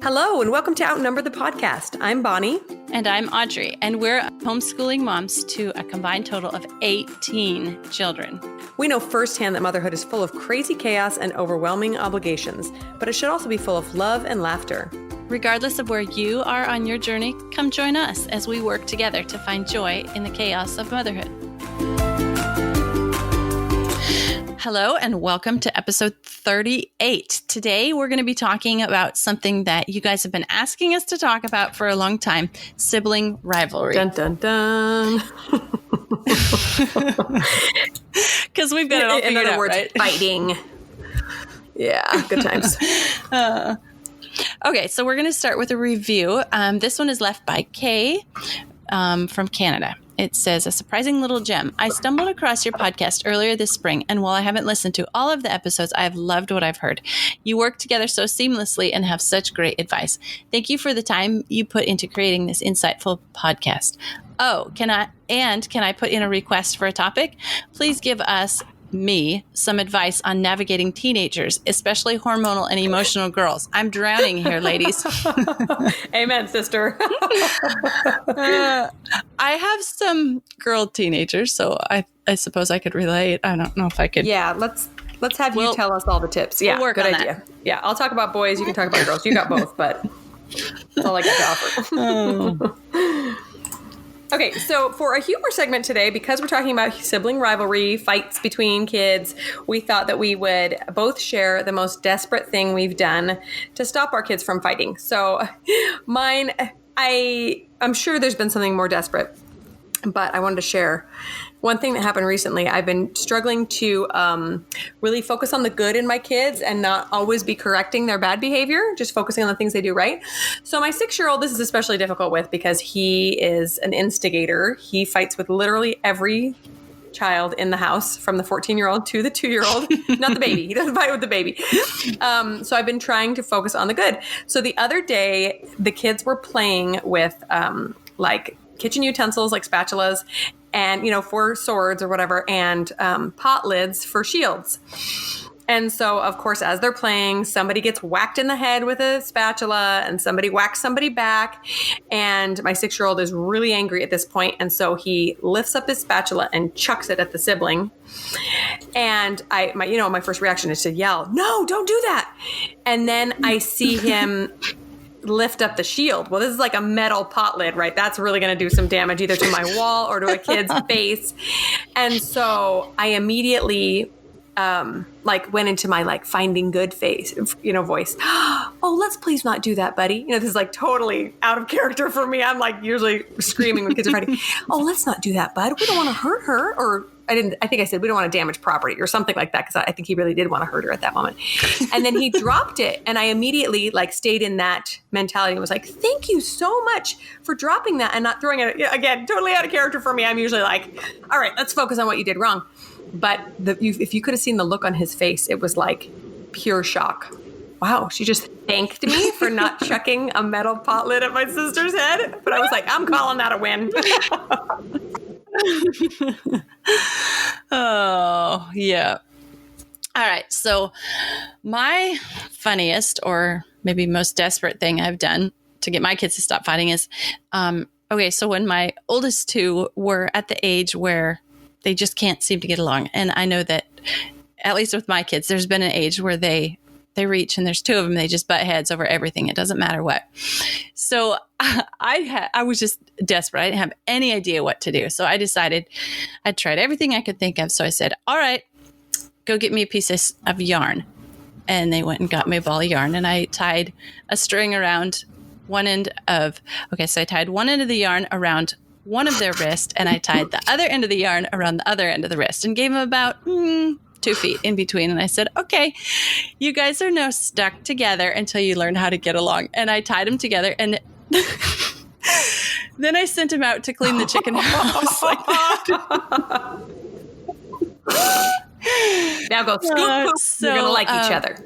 Hello, and welcome to Outnumber the Podcast. I'm Bonnie. And I'm Audrey, and we're homeschooling moms to a combined total of 18 children. We know firsthand that motherhood is full of crazy chaos and overwhelming obligations, but it should also be full of love and laughter. Regardless of where you are on your journey, come join us as we work together to find joy in the chaos of motherhood. Hello, and welcome to episode 38. Today, we're going to be talking about something that you guys have been asking us to talk about for a long time, sibling rivalry. Dun, dun, dun. Because we've got it all figured out, in other words, right? Fighting. Yeah, good times. Okay, so we're going to start with a review. This one is left by Kay from Canada. It says, a surprising little gem. I stumbled across your podcast earlier this spring, and while I haven't listened to all of the episodes, I have loved what I've heard. You work together so seamlessly and have such great advice. Thank you for the time you put into creating this insightful podcast. Oh, can I put in a request for a topic? Please give me some advice on navigating teenagers, especially hormonal and emotional girls. I'm drowning here, ladies. Amen, sister. I have some girl teenagers, so I suppose I could relate. I don't know if I could. Yeah, let's have you tell us all the tips. Yeah, we'll work good on idea. that. Yeah, I'll talk about boys. You can talk about girls. You got both, but that's all I got to offer. Okay, so for a humor segment today, because we're talking about sibling rivalry, fights between kids, we thought that we would both share the most desperate thing we've done to stop our kids from fighting. So mine, I'm sure there's been something more desperate, but I wanted to share one thing that happened recently. I've been struggling to really focus on the good in my kids and not always be correcting their bad behavior, just focusing on the things they do right. So my 6-year-old, this is especially difficult with because he is an instigator. He fights with literally every child in the house, from the 14-year-old to the 2-year-old, not the baby. He doesn't fight with the baby. So I've been trying to focus on the good. So the other day, the kids were playing with like kitchen utensils, like spatulas, and, for swords or whatever, and pot lids for shields. And so, of course, as they're playing, somebody gets whacked in the head with a spatula and somebody whacks somebody back. And my 6-year-old is really angry at this point. And so he lifts up his spatula and chucks it at the sibling. And my first reaction is to yell, "No, don't do that." And then I see him lift up the shield. Well, this is like a metal pot lid, right? That's really going to do some damage either to my wall or to a kid's face. And so I immediately went into my finding good face, voice. "Oh, let's please not do that, buddy." This is totally out of character for me. I'm usually screaming when kids are fighting. "Oh, let's not do that, bud. We don't want to hurt her." Or I think I said, "We don't want to damage property," or something like that. Cause I think he really did want to hurt her at that moment. And then he dropped it. And I immediately stayed in that mentality and was like, "Thank you so much for dropping that and not throwing it." Again, totally out of character for me. I'm usually like, "All right, let's focus on what you did wrong." But if you could have seen the look on his face, it was like pure shock. Wow, she just thanked me for not chucking a metal pot lid at my sister's head. But I was like, I'm calling that a win. Oh, yeah. All right. So my funniest or maybe most desperate thing I've done to get my kids to stop fighting is, so when my oldest two were at the age where they just can't seem to get along. And I know that, at least with my kids, there's been an age where they reach and there's two of them, they just butt heads over everything. It doesn't matter what. So I was just desperate. I didn't have any idea what to do. So I decided I'd tried everything I could think of. So I said, "All right, go get me a piece of yarn." And they went and got me a ball of yarn, and I tied a string around one end of, so I tied one end of the yarn around one of their wrist, and I tied the other end of the yarn around the other end of the wrist and gave them about 2 feet in between. And I said, "Okay, you guys are now stuck together until you learn how to get along." And I tied them together, and then I sent him out to clean the chicken house like that. Now go scoop, poop. You're going to like each other.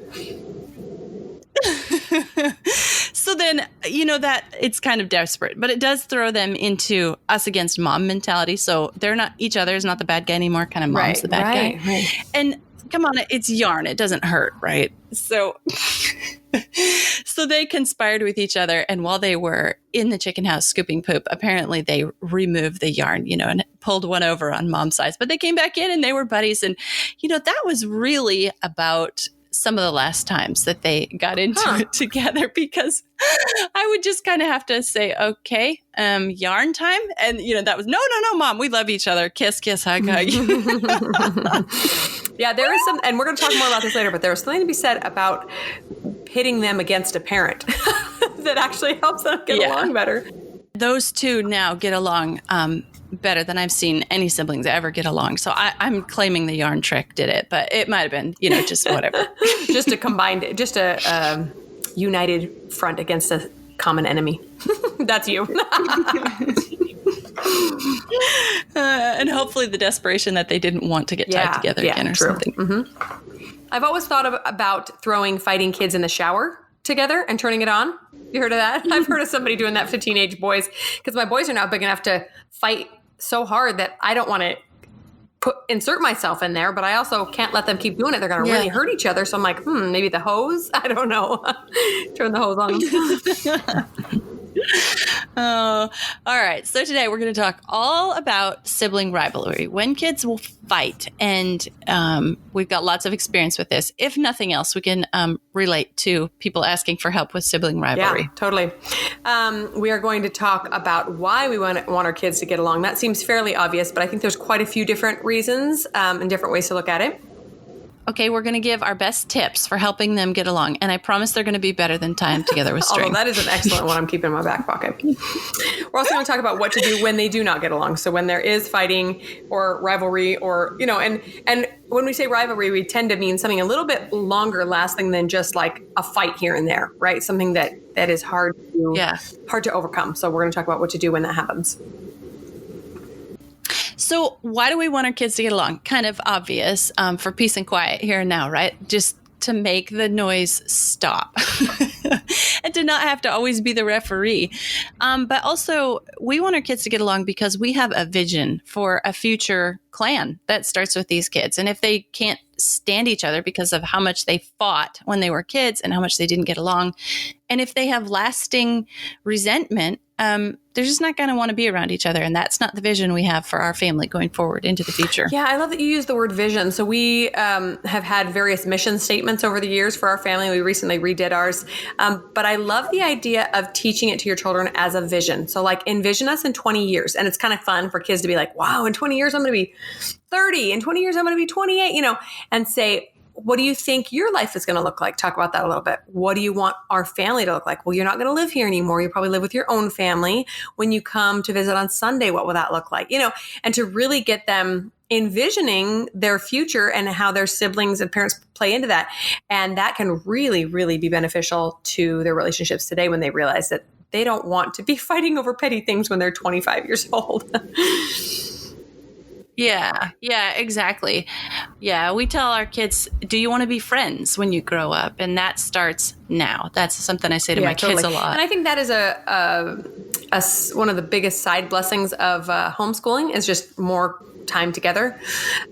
So then, that it's kind of desperate, but it does throw them into us against mom mentality. So they're not, each other is not the bad guy anymore. Kind of mom's the bad guy. Right. And come on, it's yarn. It doesn't hurt, right? So So they conspired with each other. And while they were in the chicken house scooping poop, apparently they removed the yarn, and pulled one over on mom's eyes. But they came back in and they were buddies. And, that was really about some of the last times that they got into it together, because I would just kind of have to say, okay, yarn time. And, that was, no, mom, we love each other. Kiss, kiss, hug, hug. Yeah, there is some, and we're going to talk more about this later, but there's something to be said about pitting them against a parent that actually helps them get along better. Those two now get along better than I've seen any siblings ever get along. So I'm claiming the yarn trick did it, but it might have been, just whatever. Just a united front against a common enemy. That's you. And hopefully the desperation that they didn't want to get tied together again or something. Mm-hmm. I've always thought about throwing fighting kids in the shower together and turning it on. You heard of that? I've heard of somebody doing that to teenage boys, because my boys are now big enough to fight so hard that I don't want to insert myself in there, but I also can't let them keep doing it. They're going to really hurt each other. So I'm like, maybe the hose? I don't know. Turn the hose on. Oh, all right. So today we're going to talk all about sibling rivalry, when kids will fight. And we've got lots of experience with this. If nothing else, we can relate to people asking for help with sibling rivalry. Yeah, totally. We are going to talk about why we want our kids to get along. That seems fairly obvious, but I think there's quite a few different reasons and different ways to look at it. Okay, we're going to give our best tips for helping them get along. And I promise they're going to be better than tying together with string. Although that is an excellent one I'm keeping in my back pocket. We're also going to talk about what to do when they do not get along. So when there is fighting or rivalry or, and when we say rivalry, we tend to mean something a little bit longer lasting than just like a fight here and there, right? Something that is hard to overcome. So we're going to talk about what to do when that happens. So why do we want our kids to get along? Kind of obvious, for peace and quiet here and now, right? Just to make the noise stop and to not have to always be the referee. But also we want our kids to get along because we have a vision for a future clan that starts with these kids. And if they can't stand each other because of how much they fought when they were kids and how much they didn't get along, and if they have lasting resentment, they're just not going to want to be around each other. And that's not the vision we have for our family going forward into the future. Yeah, I love that you use the word vision. So we have had various mission statements over the years for our family. We recently redid ours. But I love the idea of teaching it to your children as a vision. So like envision us in 20 years. And it's kind of fun for kids to be like, wow, in 20 years, I'm going to be 30. In 20 years, I'm going to be 28, and say, what do you think your life is going to look like? Talk about that a little bit. What do you want our family to look like? Well, you're not going to live here anymore. You probably live with your own family. When you come to visit on Sunday, what will that look like? And to really get them envisioning their future and how their siblings and parents play into that. And that can really, really be beneficial to their relationships today when they realize that they don't want to be fighting over petty things when they're 25 years old. Yeah, exactly. Yeah, we tell our kids, do you want to be friends when you grow up? And that starts now. That's something I say to my kids a lot. And I think that is one of the biggest side blessings of homeschooling is just more time together.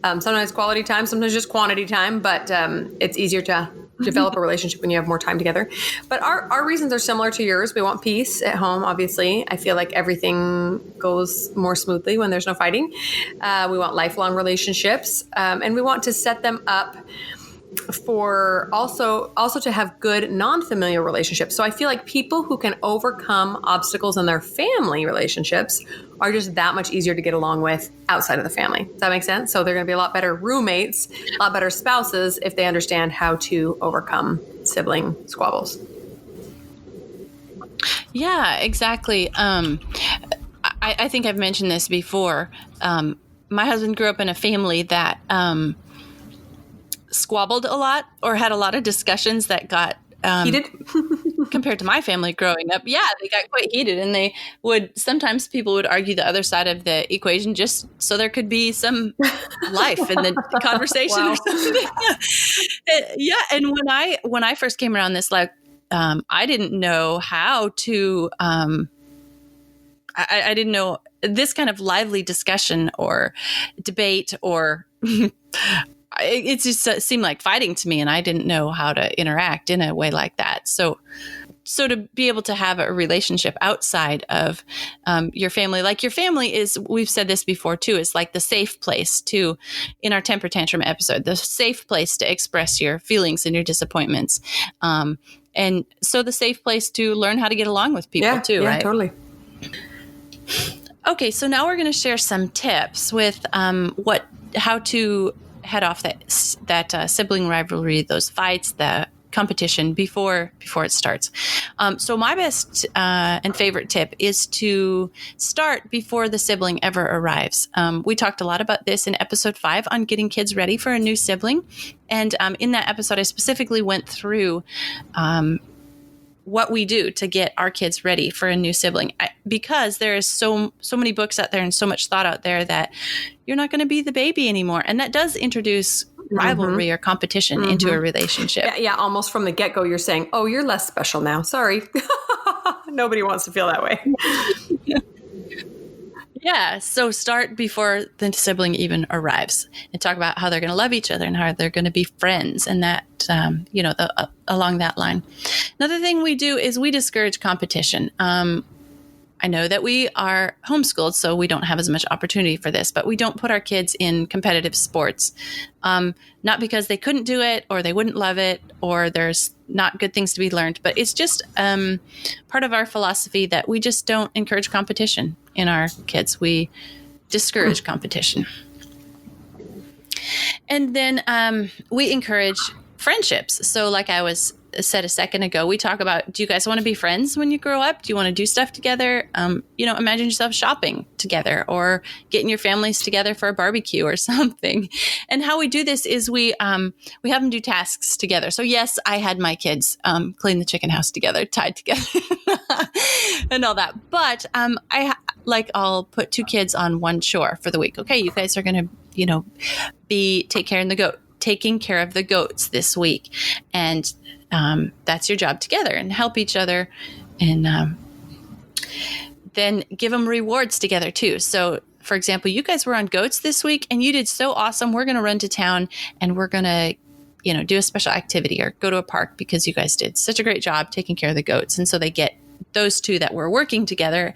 Sometimes quality time, sometimes just quantity time, but it's easier to develop a relationship when you have more time together. But our reasons are similar to yours. We want peace at home, obviously. I feel like everything goes more smoothly when there's no fighting. We want lifelong relationships, and we want to set them up for also to have good non-familial relationships. So I feel like people who can overcome obstacles in their family relationships are just that much easier to get along with outside of the family. Does that make sense? So they're going to be a lot better roommates, a lot better spouses if they understand how to overcome sibling squabbles. Yeah, exactly. I think I've mentioned this before. My husband grew up in a family that squabbled a lot or had a lot of discussions that got heated compared to my family growing up. Yeah, they got quite heated, and sometimes people would argue the other side of the equation just so there could be some life in the conversation. Or something. Yeah. And when I first came around this life, I didn't know how to, I didn't know this kind of lively discussion or debate or it just seemed like fighting to me, and I didn't know how to interact in a way like that. So to be able to have a relationship outside of your family, like your family is, we've said this before too, is like the safe place to, in our temper tantrum episode, the safe place to express your feelings and your disappointments. And so the safe place to learn how to get along with people too, right? Yeah, totally. Okay, so now we're going to share some tips with how to head off that sibling rivalry, those fights, the competition before it starts. So my best and favorite tip is to start before the sibling ever arrives. We talked a lot about this in episode 5 on getting kids ready for a new sibling. And in that episode, I specifically went through what we do to get our kids ready for a new sibling, because there is so many books out there and so much thought out there that you're not going to be the baby anymore. And that does introduce rivalry or competition into a relationship. Yeah, almost from the get-go, you're saying, oh, you're less special now. Sorry. Nobody wants to feel that way. Yeah. So start before the sibling even arrives and talk about how they're going to love each other and how they're going to be friends, and that, along that line. Another thing we do is we discourage competition. I know that we are homeschooled, so we don't have as much opportunity for this, but we don't put our kids in competitive sports. Not because they couldn't do it or they wouldn't love it or there's not good things to be learned, but it's just part of our philosophy that we just don't encourage competition in our kids. We discourage competition. And then we encourage friendships. So like I said a second ago, we talk about, do you guys want to be friends when you grow up? Do you want to do stuff together? Imagine yourself shopping together or getting your families together for a barbecue or something. And how we do this is we have them do tasks together. So yes, I had my kids clean the chicken house together, tied together and all that. But I'll put 2 kids on one chore for the week. Okay, you guys are going to, taking care of the goats this week. And that's your job together, and help each other, and then give them rewards together too. So for example, you guys were on goats this week and you did so awesome. We're going to run to town and we're going to, do a special activity or go to a park because you guys did such a great job taking care of the goats. And so they get, those 2 that were working together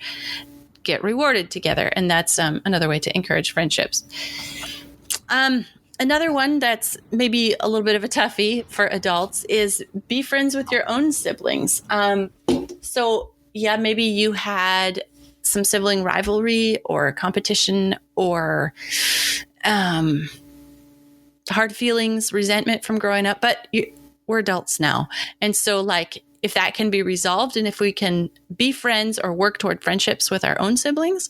get rewarded together. And that's another way to encourage friendships. Another one that's maybe a little bit of a toughie for adults is be friends with your own siblings. So yeah, maybe you had some sibling rivalry or competition or hard feelings, resentment from growing up, but we're adults now. And so like, if that can be resolved and if we can be friends or work toward friendships with our own siblings,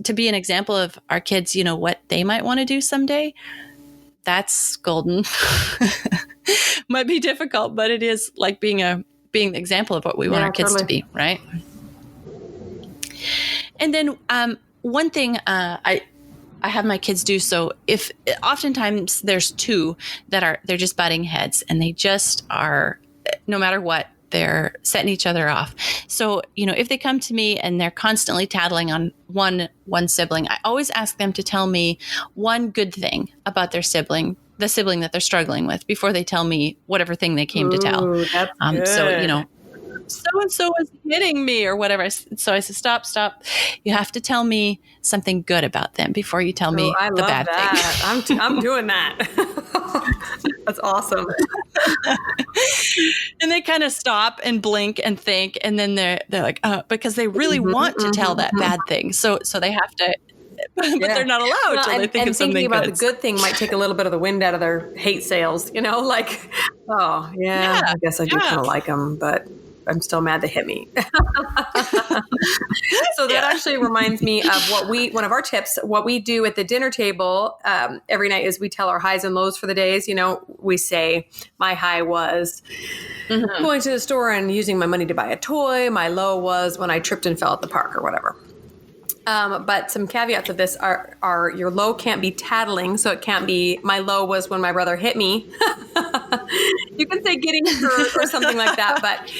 to be an example of our kids, what they might want to do someday, that's golden. Might be difficult, but it is like being the example of what we want our kids to be, right? And then one thing I have my kids do, so if oftentimes there's 2 that they're just butting heads and they just are, no matter what, they're setting each other off. So, if they come to me and they're constantly tattling on one sibling, I always ask them to tell me one good thing about their sibling, the sibling that they're struggling with, before they tell me whatever thing they came to tell. That's good. So, so-and-so was hitting me or whatever. So I said, stop. You have to tell me something good about them before you tell me the bad thing. I'm doing that. That's awesome. And they kind of stop and blink and think, and then they're like, because they really want to tell that bad thing. So they have to, but they're not allowed until they think of something thinking about good. the good thing might take a little bit of the wind out of their hate sails, like, oh yeah, I guess I do kind of like them, but I'm still mad they hit me. So that actually reminds me of one of our tips, what we do at the dinner table every night is we tell our highs and lows for the days. We say my high was going to the store and using my money to buy a toy. My low was when I tripped and fell at the park or whatever. But some caveats of this are your low can't be tattling. So it can't be, my low was when my brother hit me. You can say getting hurt or something like that. But,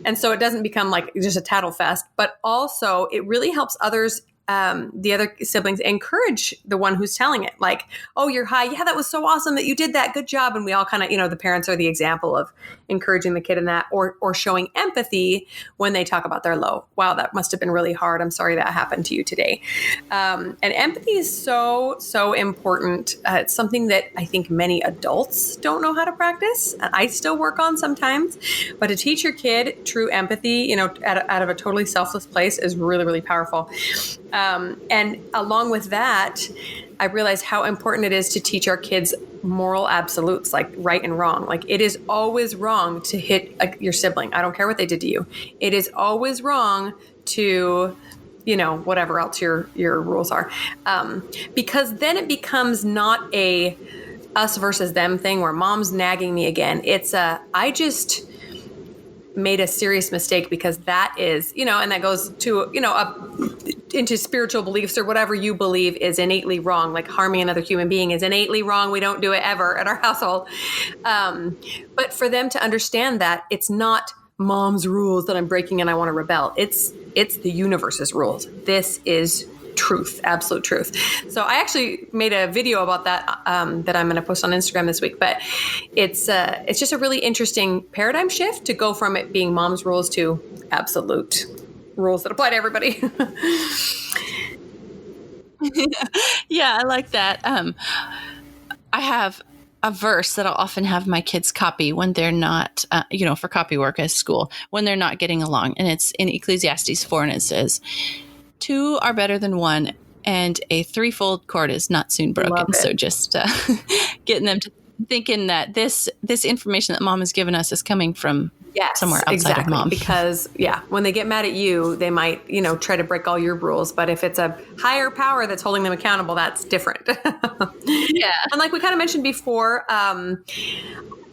and so it doesn't become like just a tattle fest, but also it really helps others the other siblings encourage the one who's telling it. Like, oh, you're high. Yeah, that was so awesome that you did that. Good job. And we all kind of, the parents are the example of encouraging the kid in that, or showing empathy when they talk about their low. Wow, that must have been really hard. I'm sorry that happened to you today. And empathy is so, so important. It's something that I think many adults don't know how to practice. And I still work on sometimes. But to teach your kid true empathy, out of a totally selfless place is really, really powerful. And along with that, I realized how important it is to teach our kids moral absolutes, like right and wrong. Like, it is always wrong to hit your sibling. I don't care what they did to you. It is always wrong to, whatever else your rules are. Because then it becomes not a us versus them thing where mom's nagging me again. It's I just made a serious mistake because that is, and that goes to, into spiritual beliefs or whatever you believe is innately wrong. Like harming another human being is innately wrong. We don't do it ever at our household. But for them to understand that it's not mom's rules that I'm breaking and I want to rebel. It's the universe's rules. This is truth, absolute truth. So I actually made a video about that that I'm going to post on Instagram this week. But it's just a really interesting paradigm shift to go from it being mom's rules to absolute rules that apply to everybody. Yeah, I like that. I have a verse that I'll often have my kids copy when they're not, for copy work at school, when they're not getting along. And it's in Ecclesiastes 4, and it says, 2 are better than 1, and a threefold cord is not soon broken. So just getting them to thinking that this information that mom has given us is coming from somewhere outside of mom. Because when they get mad at you, they might, try to break all your rules. But if it's a higher power that's holding them accountable, that's different. Yeah. And like we kind of mentioned before,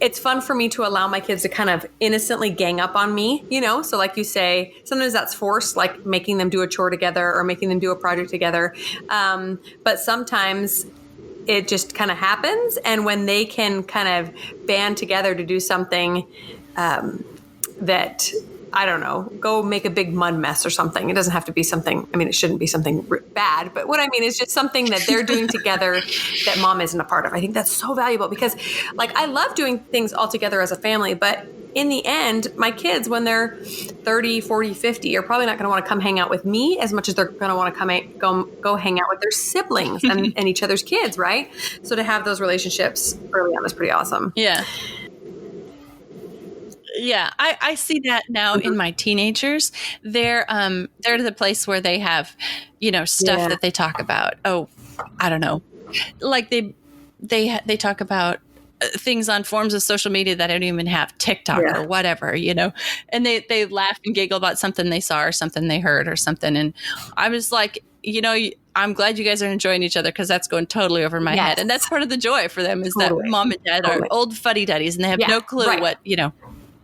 it's fun for me to allow my kids to kind of innocently gang up on me, So like you say, sometimes that's forced, like making them do a chore together or making them do a project together. But sometimes it just kind of happens. And when they can kind of band together to do something that, I don't know, go make a big mud mess or something. It doesn't have to be something, it shouldn't be something bad, but what I mean is just something that they're doing together that mom isn't a part of. I think that's so valuable because I love doing things all together as a family, but in the end, my kids, when they're 30, 40, 50, are probably not going to want to come hang out with me as much as they're going to want to go hang out with their siblings and each other's kids, right? So to have those relationships early on is pretty awesome. Yeah. Yeah, I see that now in my teenagers. They're to the place where they have, stuff that they talk about. Oh, I don't know. Like they talk about things on forms of social media that I don't even have, TikTok or whatever, and they laugh and giggle about something they saw or something they heard or something. And I was like, I'm glad you guys are enjoying each other because that's going totally over my head. And that's part of the joy for them is that mom and dad are old fuddy-duddies and they have no clue what,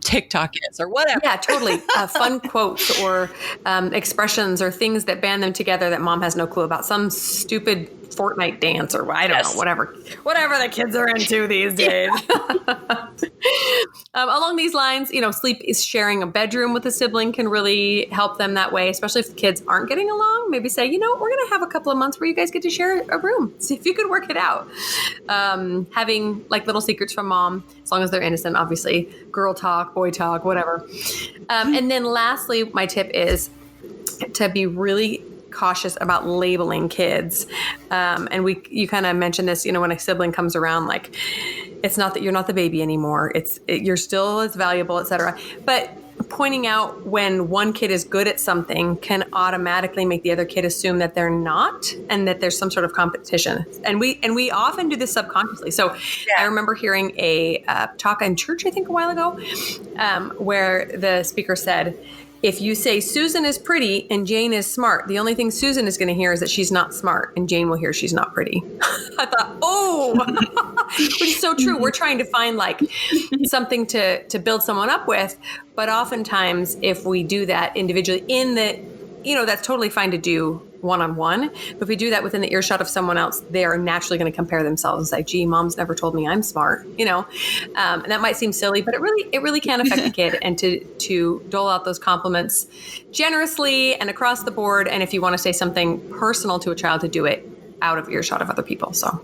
TikTok is or whatever. Yeah, totally. Fun quotes or expressions or things that band them together that mom has no clue about. Some stupid Fortnite dance or I don't know, whatever the kids are into these days. Along these lines, sleep is sharing a bedroom with a sibling can really help them that way, especially if the kids aren't getting along. Maybe say, we're going to have a couple of months where you guys get to share a room. See if you could work it out. Having little secrets from mom, as long as they're innocent, obviously, girl talk, boy talk, whatever. And then lastly, my tip is to be really cautious about labeling kids. And you kind of mentioned this, when a sibling comes around, it's not that you're not the baby anymore. You're still as valuable, etc. But pointing out when one kid is good at something can automatically make the other kid assume that they're not and that there's some sort of competition. And we often do this subconsciously. So I remember hearing a talk in church, I think a while ago, where the speaker said, if you say Susan is pretty and Jane is smart, the only thing Susan is going to hear is that she's not smart and Jane will hear she's not pretty. I thought, which is so true. We're trying to find something to build someone up with. But oftentimes if we do that individually that's totally fine to do one-on-one. But if we do that within the earshot of someone else, they are naturally going to compare themselves and say, gee, mom's never told me I'm smart, and that might seem silly, but it really can affect a kid. And to dole out those compliments generously and across the board. And if you want to say something personal to a child, to do it out of earshot of other people. So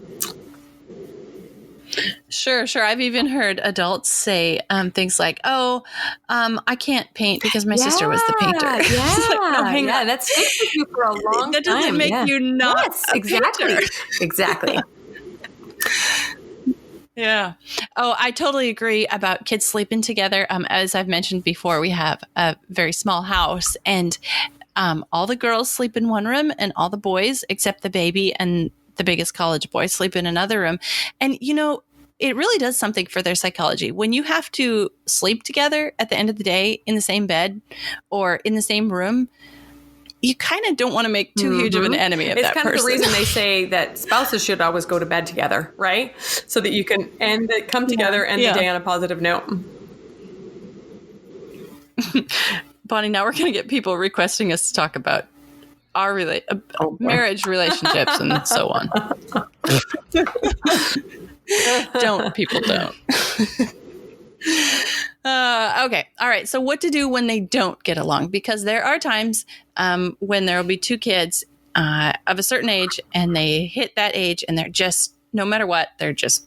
Sure. I've even heard adults say things like, I can't paint because my sister was the painter. Yeah, that sticks with you for a long time. That doesn't make you not a painter. Exactly. Yeah. Oh, I totally agree about kids sleeping together. As I've mentioned before, we have a very small house, and all the girls sleep in one room, and all the boys, except the baby and the biggest college boy, sleep in another room. And, it really does something for their psychology. When you have to sleep together at the end of the day in the same bed or in the same room, you kind of don't want to make too huge of an enemy of that person. It's kind of the reason they say that spouses should always go to bed together, right? So that you can come together and the day on a positive note. Bonnie, now we're going to get people requesting us to talk about our marriage relationships and so on. Don't. Okay. All right. So what to do when they don't get along? Because there are times when there will be two kids of a certain age, and they hit that age, and they're just, no matter what, they're just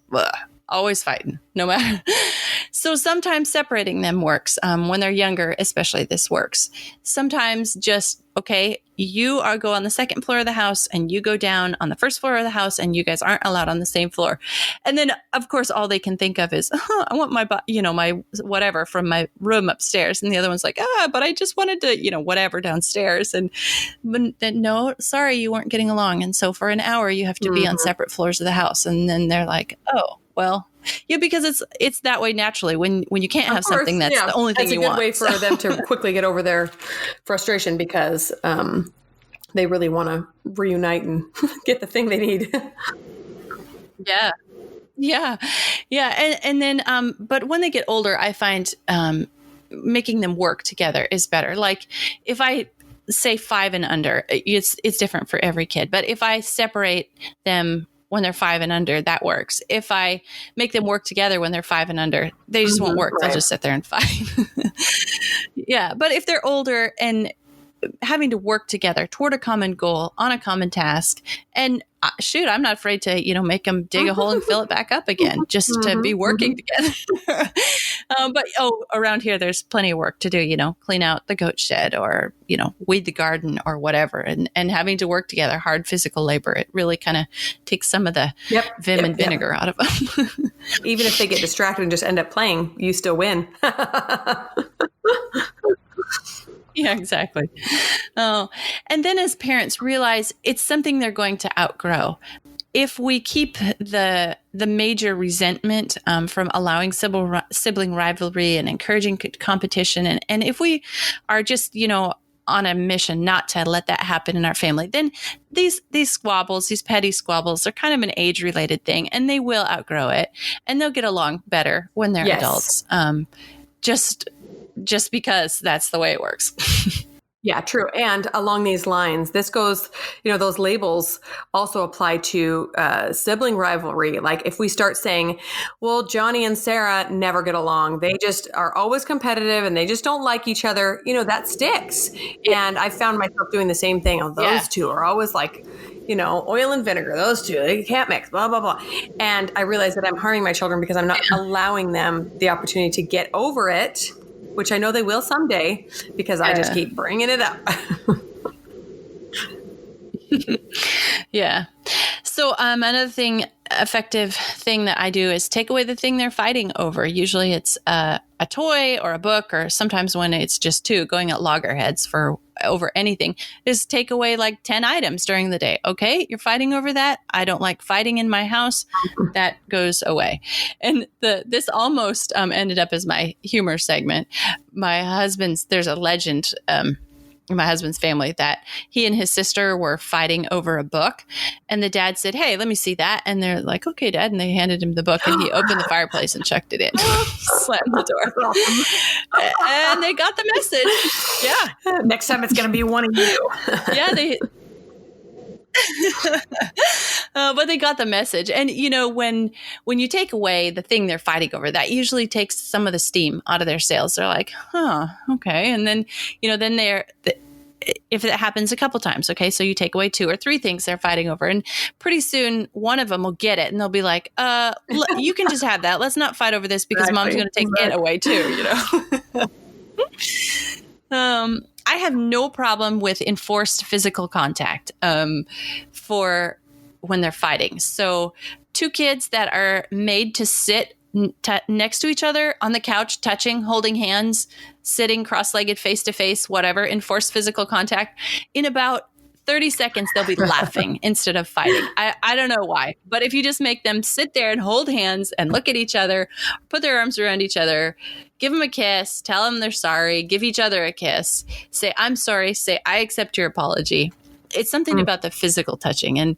always fighting, no matter. So sometimes separating them works. When they're younger, especially, this works. Sometimes just, okay, you go on the second floor of the house, and you go down on the first floor of the house, and you guys aren't allowed on the same floor. And then, of course, all they can think of is, I want my whatever from my room upstairs. And the other one's like, but I just wanted to, whatever downstairs. And then, no, sorry, you weren't getting along. And so for an hour, you have to be on separate floors of the house. And then they're like, oh, well, yeah, because it's that way naturally. When you can't have something that's the only thing you want. It's a good way for them to quickly get over their frustration, because they really want to reunite and get the thing they need. Yeah. And then, but when they get older, I find making them work together is better. Like if I say 5 and under, it's different for every kid. But if I separate them when they're 5 and under, that works. If I make them work together when they're 5 and under, they just won't work. Right. They'll just sit there and fight. Yeah. But if they're older and having to work together toward a common goal on a common task, and I'm not afraid to, make them dig a hole and fill it back up again, just to be working together. But around here, there's plenty of work to do, clean out the goat shed or, weed the garden or whatever. And having to work together, hard physical labor, it really kind of takes some of the vim and vinegar out of them. Even if they get distracted and just end up playing, you still win. Yeah, exactly. Oh, and then as parents realize it's something they're going to outgrow. If we keep the major resentment from allowing sibling rivalry and encouraging competition, and if we are just, on a mission not to let that happen in our family, then these squabbles, these petty squabbles, are kind of an age-related thing, and they will outgrow it, and they'll get along better when they're adults. Just because that's the way it works. Yeah, true. And along these lines, this goes, those labels also apply to sibling rivalry. Like if we start saying, well, Johnny and Sarah never get along. They just are always competitive and they just don't like each other. That sticks. And I found myself doing the same thing. Oh, those two are always like, oil and vinegar, those two, they can't mix, blah, blah, blah. And I realized that I'm harming my children because I'm not allowing them the opportunity to get over it, which I know they will someday, because I just keep bringing it up. Yeah. So another effective thing that I do is take away the thing they're fighting over. Usually it's a toy or a book, or sometimes when it's just two going at loggerheads over anything, is take away like 10 items during the day. Okay, you're fighting over that. I don't like fighting in my house. That goes away. And this almost ended up as my humor segment. There's a legend in my husband's family that he and his sister were fighting over a book, and the dad said, "Hey, let me see that." And they're like, "Okay, Dad." And they handed him the book, and he opened the fireplace and chucked it in, slammed the door. And they got the message. Yeah. Next time it's going to be one of you. Yeah. But they got the message. And, when you take away the thing they're fighting over, that usually takes some of the steam out of their sails. They're like, okay. And then, then if it happens a couple times, okay, so you take away 2 or 3 things they're fighting over, and pretty soon one of them will get it, and they'll be like, you can just have that. Let's not fight over this because mom's going to take it away too, I have no problem with enforced physical contact for when they're fighting. So 2 kids that are made to sit next to each other on the couch, touching, holding hands, sitting cross-legged, face-to-face, whatever, enforced physical contact. In about 30 seconds, they'll be laughing instead of fighting. I don't know why, but if you just make them sit there and hold hands and look at each other, put their arms around each other, give them a kiss, tell them they're sorry, give each other a kiss, say, I'm sorry, say, I accept your apology. It's something about the physical touching, and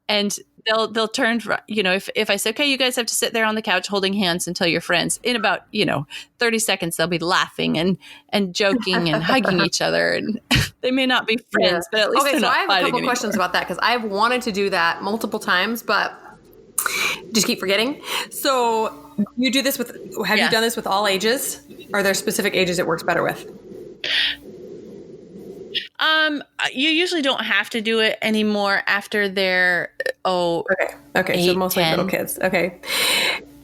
they'll turn, if I say, okay, you guys have to sit there on the couch holding hands until you're friends, in about, 30 seconds, they'll be laughing and joking and hugging each other, and they may not be friends, but at least they're not fighting. I have a couple questions about that, because I've wanted to do that multiple times, but just keep forgetting. So you do this have you done this with all ages? Are there specific ages it works better with? You usually don't have to do it anymore after they're okay, 8, so mostly 10. Little kids. Okay.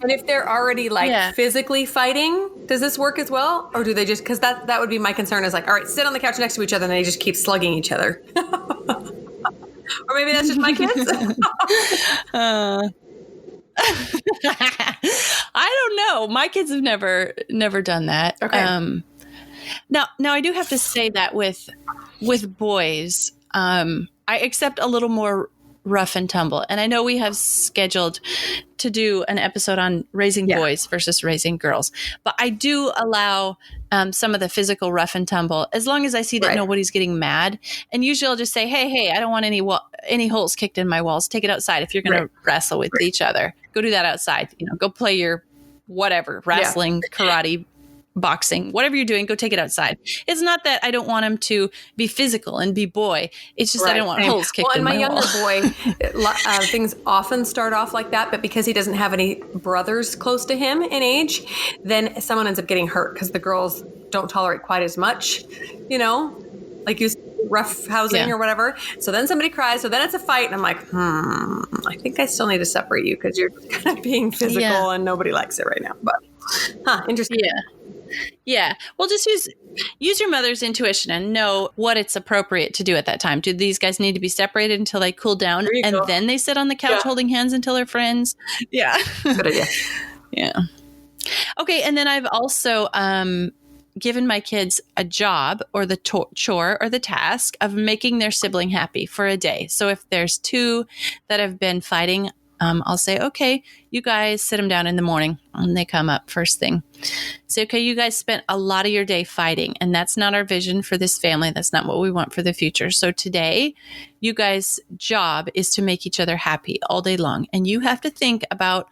And if they're already physically fighting, does this work as well? Or do they just, because that would be my concern, is like, all right, sit on the couch next to each other, and they just keep slugging each other. Or maybe that's just my kids. I don't know. My kids have never done that. Okay. Now I do have to say that with boys, I accept a little more rough and tumble. And I know we have scheduled to do an episode on raising boys versus raising girls, but I do allow some of the physical rough and tumble, as long as I see that nobody's getting mad. And usually I'll just say, hey, I don't want any holes kicked in my walls. Take it outside. If you're going to wrestle with each other, go do that outside. Go play your whatever, wrestling, karate, boxing, whatever you're doing, go take it outside. It's not that I don't want him to be physical and be boy. It's just I don't want holes kicked in my wall. Well, and my younger boy, things often start off like that, but because he doesn't have any brothers close to him in age, then someone ends up getting hurt because the girls don't tolerate quite as much, like you rough housing or whatever. So then somebody cries. So then it's a fight. And I'm like, I think I still need to separate you because you're kind of being physical and nobody likes it right now. But interesting. Yeah. Well, just use your mother's intuition and know what it's appropriate to do at that time. Do these guys need to be separated until they cool down and then they sit on the couch holding hands until they're friends? Yeah. Good idea. Yeah. Okay. And then I've also given my kids a job or the chore or the task of making their sibling happy for a day. So if there's 2 that have been fighting, I'll say, okay, you guys sit them down in the morning when they come up first thing. Say, okay, you guys spent a lot of your day fighting, and that's not our vision for this family. That's not what we want for the future. So today, you guys' job is to make each other happy all day long. And you have to think about,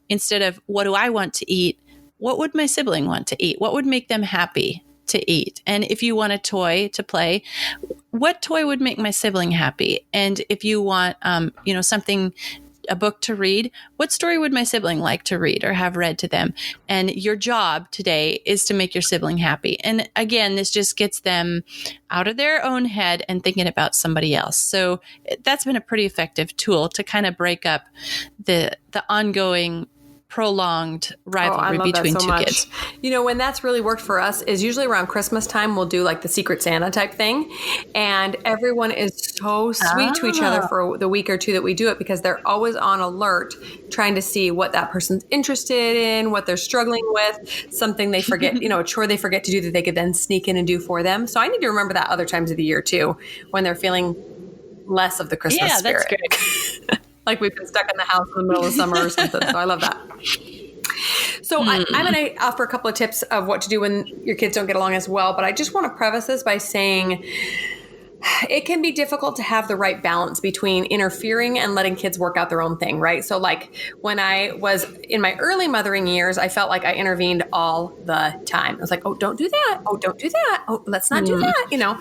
instead of what do I want to eat, what would my sibling want to eat? What would make them happy to eat? And if you want a toy to play, what toy would make my sibling happy? And if you want, something, a book to read, what story would my sibling like to read or have read to them? And your job today is to make your sibling happy. And again, this just gets them out of their own head and thinking about somebody else. So that's been a pretty effective tool to kind of break up the ongoing prolonged rivalry between 2 kids. When that's really worked for us is usually around Christmas time. We'll do like the Secret Santa type thing. And everyone is so sweet to each other for the week or 2 that we do it, because they're always on alert trying to see what that person's interested in, what they're struggling with, something they forget, a chore they forget to do that they could then sneak in and do for them. So I need to remember that other times of the year too, when they're feeling less of the Christmas spirit. That's good. Like we've been stuck in the house in the middle of summer or something. So I love that. So I'm going to offer a couple of tips of what to do when your kids don't get along as well. But I just want to preface this by saying it can be difficult to have the right balance between interfering and letting kids work out their own thing, right? So like when I was in my early mothering years, I felt like I intervened all the time. I was like, oh, don't do that. Oh, don't do that. Oh, let's not do that,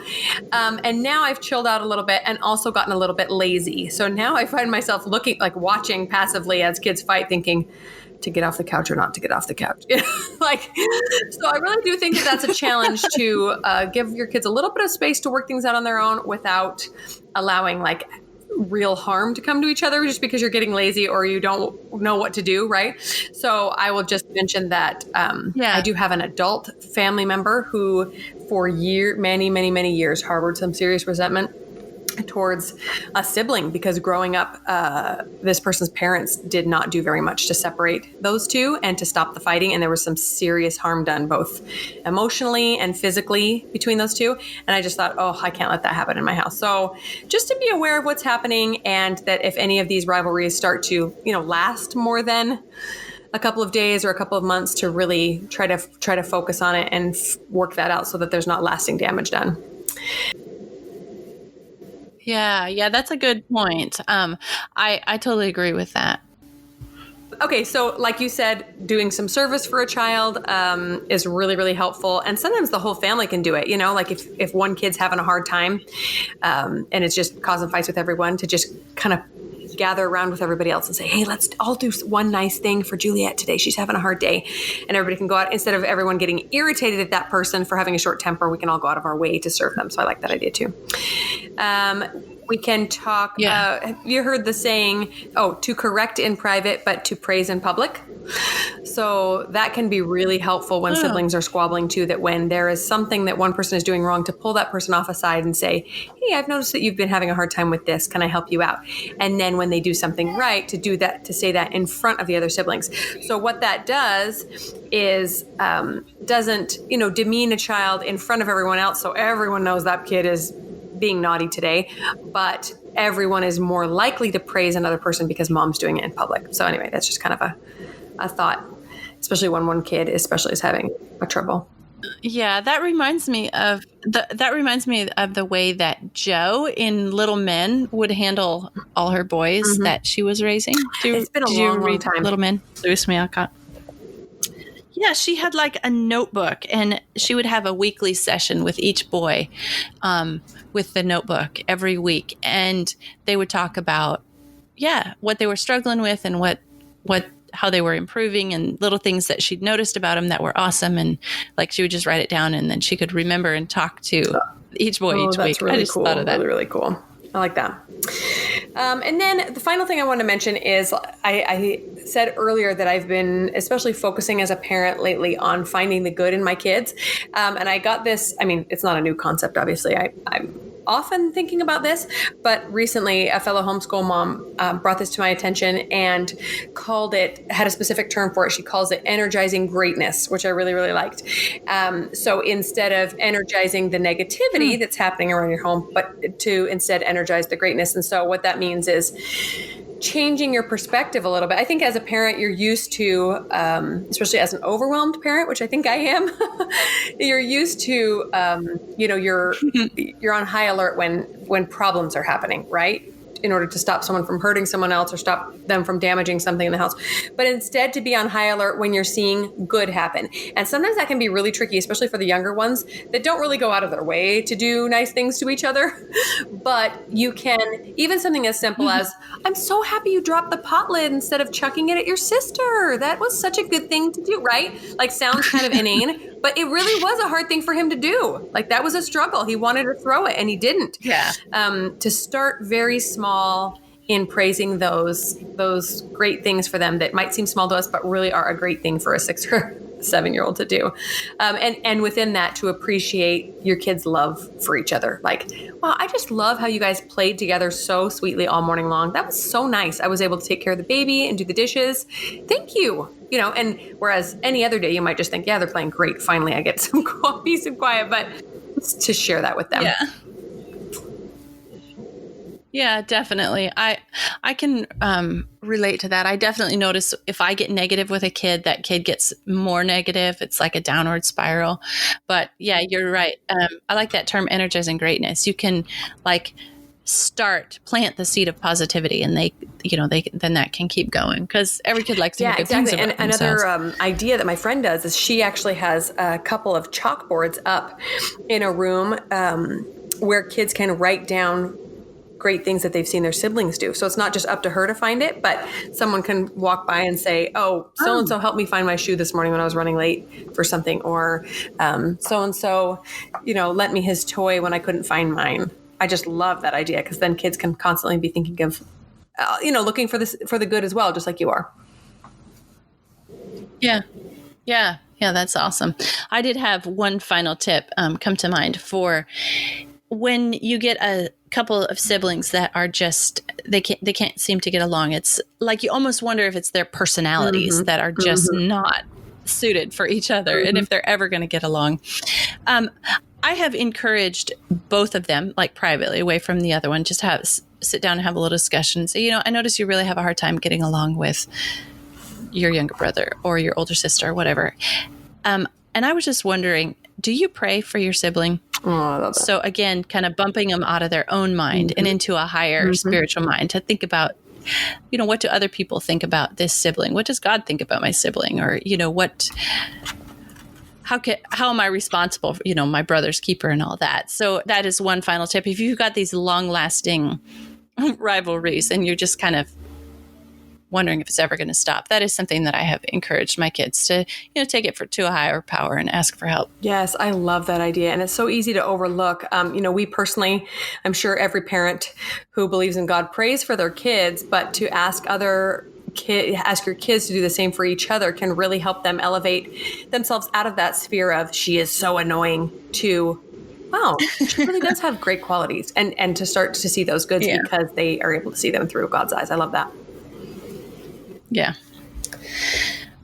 And now I've chilled out a little bit and also gotten a little bit lazy. So now I find myself watching passively as kids fight, thinking, to get off the couch or not to get off the couch. So I really do think that that's a challenge to give your kids a little bit of space to work things out on their own without allowing like real harm to come to each other just because you're getting lazy or you don't know what to do, right? So I will just mention that I do have an adult family member who for many years harbored some serious resentment towards a sibling because growing up, this person's parents did not do very much to separate those two and to stop the fighting. And there was some serious harm done both emotionally and physically between those two. And I just thought, oh, I can't let that happen in my house. So just to be aware of what's happening and that if any of these rivalries start to, last more than a couple of days or a couple of months, to really try to focus on it and work that out so that there's not lasting damage done. Yeah, that's a good point. I totally agree with that. Okay, so like you said, doing some service for a child is really, really helpful. And sometimes the whole family can do it, like if one kid's having a hard time and it's just causing fights with everyone, to just kind of gather around with everybody else and say, hey, let's all do one nice thing for Juliet today. She's having a hard day. And everybody can go out. Instead of everyone getting irritated at that person for having a short temper, we can all go out of our way to serve them. So I like that idea too. We can talk. You heard the saying, to correct in private, but to praise in public. So that can be really helpful when siblings are squabbling too, that when there is something that one person is doing wrong, to pull that person off aside and say, hey, I've noticed that you've been having a hard time with this. Can I help you out? And then when they do something right, to do that, to say that in front of the other siblings. So what that does is doesn't, demean a child in front of everyone else. So everyone knows that kid is being naughty today, but everyone is more likely to praise another person because mom's doing it in public. So anyway, that's just kind of a thought, especially when one kid especially is having a trouble. Yeah, that reminds me of the way that Jo in Little Men would handle all her boys that she was raising. It's been a long time. Little Men, Louis May Alcott. Yeah, she had like a notebook, and she would have a weekly session with each boy with the notebook every week. And they would talk about, what they were struggling with and how they were improving and little things that she'd noticed about them that were awesome. And like, she would just write it down and then she could remember and talk to each boy each week. Really I just cool. thought of that. Really, really cool. I like that. And then the final thing I want to mention is I said earlier that I've been especially focusing as a parent lately on finding the good in my kids. And I got this, it's not a new concept, obviously. I'm often thinking about this, but recently a fellow homeschool mom brought this to my attention and had a specific term for it. She calls it energizing greatness, which I really, really liked. So instead of energizing the negativity that's happening around your home, but to instead energize the greatness. And so what that means is changing your perspective a little bit. I think as a parent, you're used to, especially as an overwhelmed parent, which I think I am, you're used to, you're on high alert when problems are happening, right? In order to stop someone from hurting someone else or stop them from damaging something in the house. But instead to be on high alert when you're seeing good happen. And sometimes that can be really tricky, especially for the younger ones that don't really go out of their way to do nice things to each other. But you can, even something as simple as, I'm so happy you dropped the pot lid instead of chucking it at your sister. That was such a good thing to do, right? Like, sounds kind of inane, but it really was a hard thing for him to do. Like, that was a struggle. He wanted to throw it and he didn't. Yeah. To start very small in praising those great things for them that might seem small to us, but really are a great thing for a 6 or 7-year-old to do. And within that, to appreciate your kids' love for each other. Like, wow, I just love how you guys played together so sweetly all morning long. That was so nice. I was able to take care of the baby and do the dishes. Thank you. And whereas any other day you might just think, yeah, they're playing great. Finally, I get some peace and quiet, but to share that with them. Yeah. Yeah, definitely. I can relate to that. I definitely notice if I get negative with a kid, that kid gets more negative. It's like a downward spiral. But yeah, you're right. I like that term, energizing greatness. You can like plant the seed of positivity, and they then that can keep going because every kid likes to hear good things about themselves. Another idea that my friend does is she actually has a couple of chalkboards up in a room where kids can write down great things that they've seen their siblings do. So it's not just up to her to find it, but someone can walk by and say, oh, so-and-so helped me find my shoe this morning when I was running late for something. Or so-and-so, lent me his toy when I couldn't find mine. I just love that idea because then kids can constantly be thinking of, looking for the good as well, just like you are. Yeah. Yeah. Yeah. That's awesome. I did have one final tip come to mind for when you get a couple of siblings that are just they can't seem to get along. It's like you almost wonder if it's their personalities that are just not suited for each other and if they're ever going to get along. I have encouraged both of them, like privately, away from the other one, just sit down and have a little discussion and say, I notice you really have a hard time getting along with your younger brother or your older sister or whatever. And I was just wondering, do you pray for your sibling? Oh, I love that. So again, kind of bumping them out of their own mind and into a higher spiritual mind to think about, what do other people think about this sibling? What does God think about my sibling? Or, how am I responsible for, my brother's keeper and all that? So that is one final tip. If you've got these long lasting rivalries and you're just kind of wondering if it's ever going to stop, that is something that I have encouraged my kids to, take it to a higher power and ask for help. Yes, I love that idea. And it's so easy to overlook. We personally, I'm sure every parent who believes in God prays for their kids, but to ask your kids to do the same for each other can really help them elevate themselves out of that sphere of she is so annoying to, wow, she really does have great qualities, and to start to see those goods because they are able to see them through God's eyes. I love that. Yeah.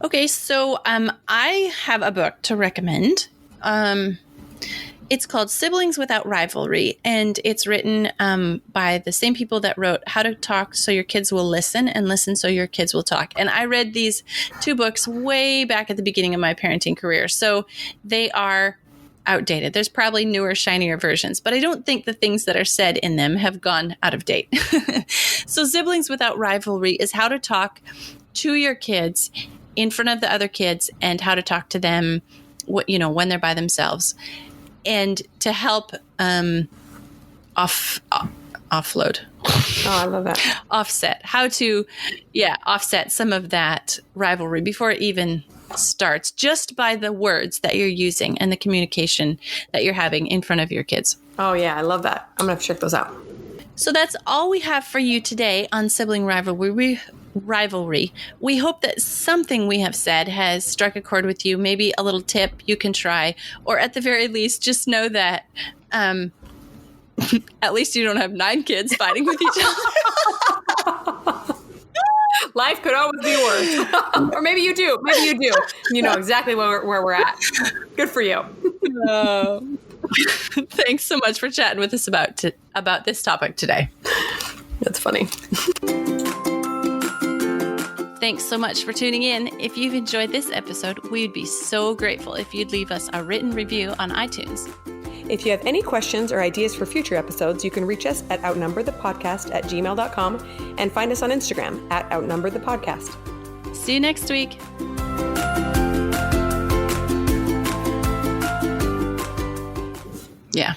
Okay, so I have a book to recommend. It's called Siblings Without Rivalry, and it's written by the same people that wrote How to Talk So Your Kids Will Listen and Listen So Your Kids Will Talk. And I read these two books way back at the beginning of my parenting career, so they are outdated. There's probably newer, shinier versions, but I don't think the things that are said in them have gone out of date. So Siblings Without Rivalry is how to talk to your kids in front of the other kids and how to talk to them, when they're by themselves, and to help offload. Oh, I love that. Offset. How to, offset some of that rivalry before it even starts, just by the words that you're using and the communication that you're having in front of your kids. Oh, yeah. I love that. I'm going to have to check those out. So that's all we have for you today on Sibling Rivalry. We hope that something we have said has struck a chord with you, maybe a little tip you can try, or at the very least, just know that at least you don't have 9 kids fighting with each other. Life could always be worse. Or maybe you do. You know exactly where we're at. Good for you. Thanks so much for chatting with us about this topic today. That's funny. Thanks so much for tuning in. If you've enjoyed this episode, we'd be so grateful if you'd leave us a written review on iTunes. If you have any questions or ideas for future episodes, you can reach us at outnumberthepodcast@gmail.com and find us on Instagram at outnumberthepodcast. See you next week. Yeah.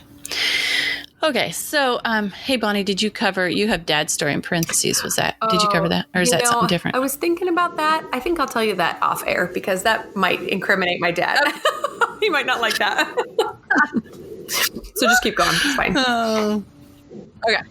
Okay, so, hey, Bonnie, did you have Dad's story in parentheses, did you cover that? Or is that something different? I was thinking about that. I think I'll tell you that off air because that might incriminate my dad. He might not like that. So just keep going. It's fine. Oh. Okay.